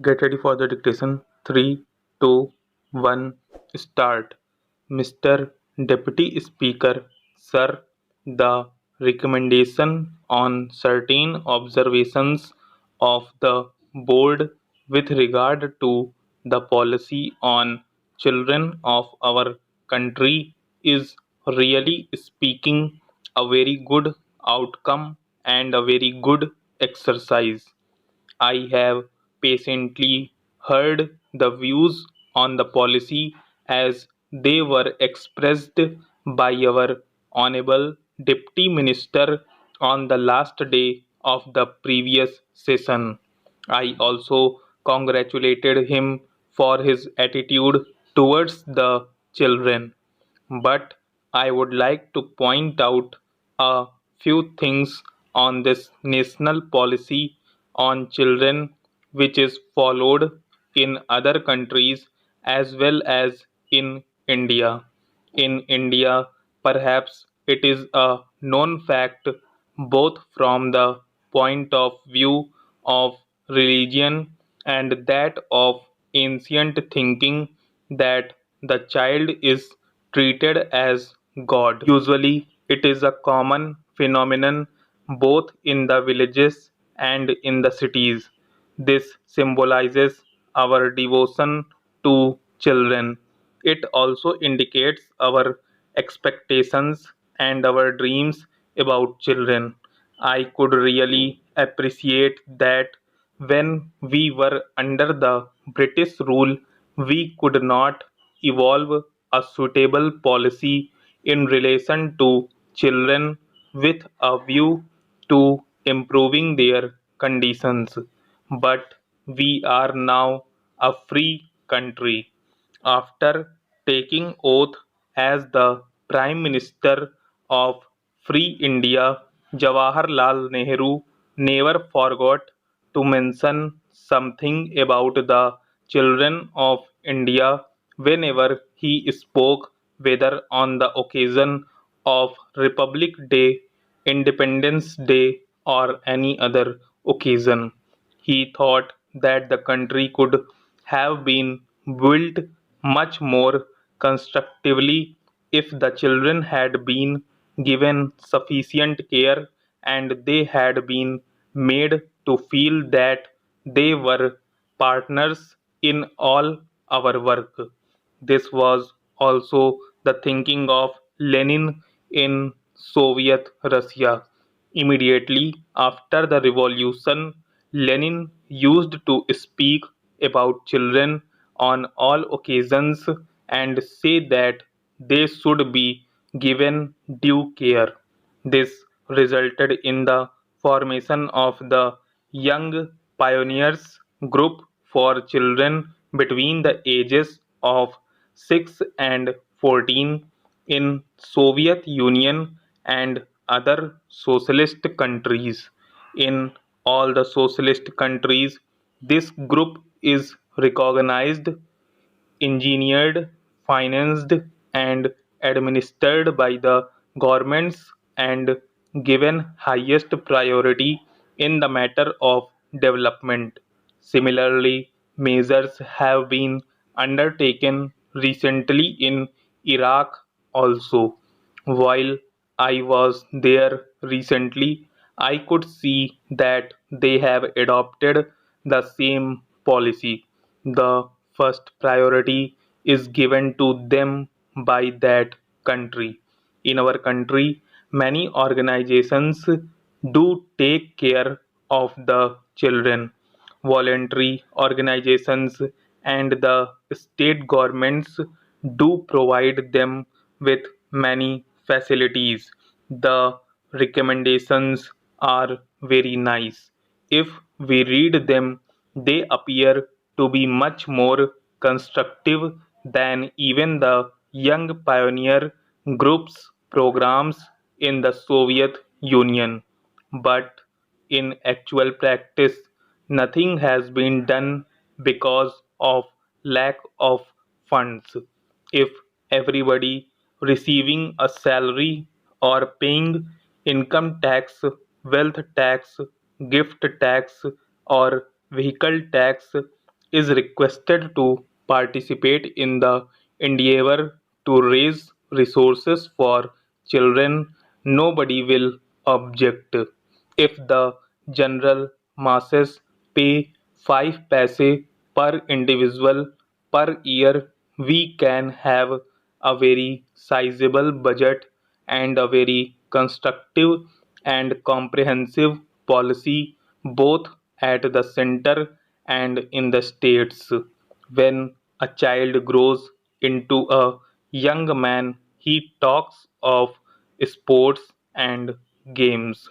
Get ready for the dictation. 3, 2, 1, start. Mr. Deputy Speaker, Sir, the recommendation on certain observations of the board with regard to the policy on children of our country is, really speaking, a very good outcome and a very good exercise. I have patiently heard the views on the policy as they were expressed by our Honorable Deputy Minister on the last day of the previous session. I also congratulated him for his attitude towards the children. But I would like to point out a few things on this national policy on children which is followed in other countries as well as in India. In India, perhaps it is a known fact both from the point of view of religion and that of ancient thinking that the child is treated as God. Usually, it is a common phenomenon both in the villages and in the cities. This symbolizes our devotion to children. It also indicates our expectations and our dreams about children. I could really appreciate that when we were under the British rule, we could not evolve a suitable policy in relation to children with a view to improving their conditions. But we are now a free country. After taking oath as the Prime Minister of Free India, Jawaharlal Nehru never forgot to mention something about the children of India whenever he spoke, whether on the occasion of Republic Day, Independence Day, or any other occasion. He thought that the country could have been built much more constructively if the children had been given sufficient care and they had been made to feel that they were partners in all our work. This was also the thinking of Lenin in Soviet Russia. Immediately after the revolution, Lenin used to speak about children on all occasions and say that they should be given due care. This resulted in the formation of the Young Pioneers Group for children between the ages of 6 and 14 in Soviet Union and other socialist countries. In all the socialist countries, this group is recognized, engineered, financed, and administered by the governments and given highest priority in the matter of development. Similarly, measures have been undertaken recently in Iraq also. While I was there recently, I could see that they have adopted the same policy. The first priority is given to them by that country. In our country, many organizations do take care of the children. Voluntary organizations and the state governments do provide them with many facilities. The recommendations are very nice. If we read them, they appear to be much more constructive than even the young pioneer groups programs in the Soviet Union. But in actual practice, nothing has been done because of lack of funds. If everybody receiving a salary or paying income tax, wealth tax, gift tax, or vehicle tax is requested to participate in the endeavor to raise resources for children, nobody will object. If the general masses pay 5 paise per individual per year, we can have a very sizable budget and a very constructive and comprehensive policy both at the center and in the states. When a child grows into a young man, he talks of sports and games.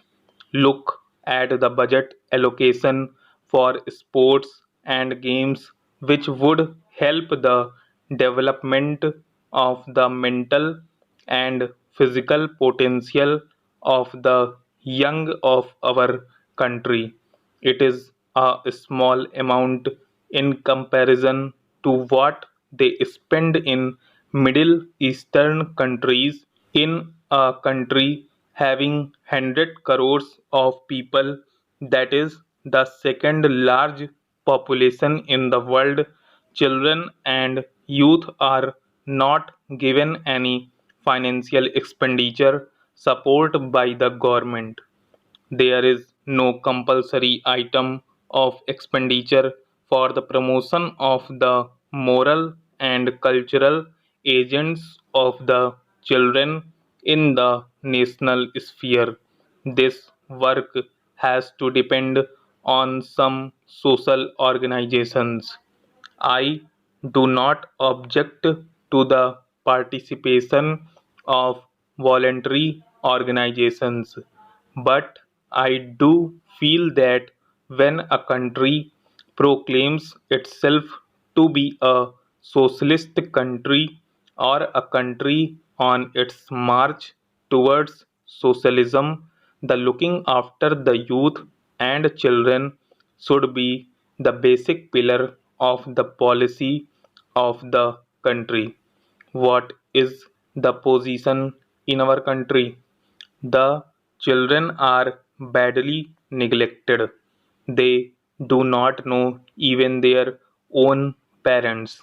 Look at the budget allocation for sports and games, which would help the development of the mental and physical potential of the young of our country. It is a small amount in comparison to what they spend in Middle Eastern countries. In a country having 100 crores of people, that is the second large population in the world, children and youth are not given any financial expenditure support by the government. There is no compulsory item of expenditure for the promotion of the moral and cultural agents of the children in the national sphere. This work has to depend on some social organizations. I do not object to the participation of voluntary organizations, but I do feel that when a country proclaims itself to be a socialist country or a country on its march towards socialism, the looking after the youth and children should be the basic pillar of the policy of the country. What is the position in our country? The children are badly neglected. They do not know even their own parents.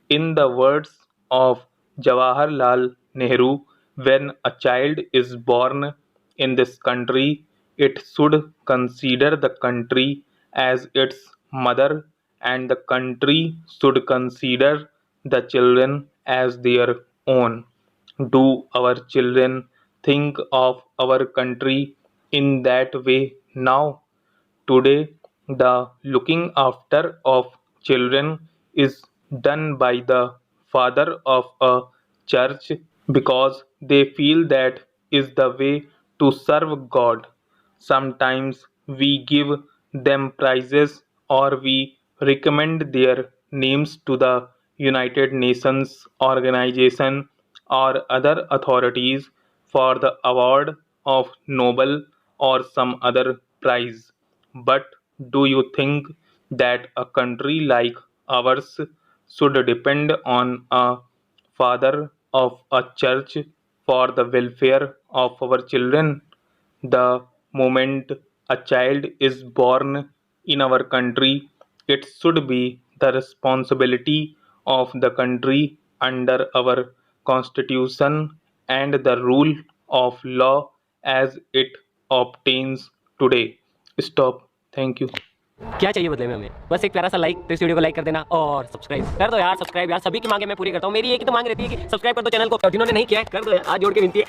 In the words of Jawaharlal Nehru, when a child is born in this country, it should consider the country as its mother, and the country should consider the children as their own. Do our children think of our country in that way now? Today, the looking after of children is done by the father of a church because they feel that is the way to serve God. Sometimes we give them prizes or we recommend their names to the United Nations organization or other authorities for the award of Nobel or some other prize. But do you think that a country like ours should depend on a father of a church for the welfare of our children? The moment a child is born in our country, it should be the responsibility of the country under our constitution and the rule of law as it obtains today. Stop. Thank you. क्या चाहिए बदले में हमें? बस एक प्यारा सा like, तो इस वीडियो को लाइक कर देना और सब्सक्राइब कर दो यार। सब्सक्राइब यार, सभी की मांगे मैं पूरी करता हूँ। मेरी एक ही तो मांग रहती है कि सब्सक्राइब कर दो चैनल को, जिन्होंने नहीं किया है कर दो यार, हाथ जोड़ के विनती है।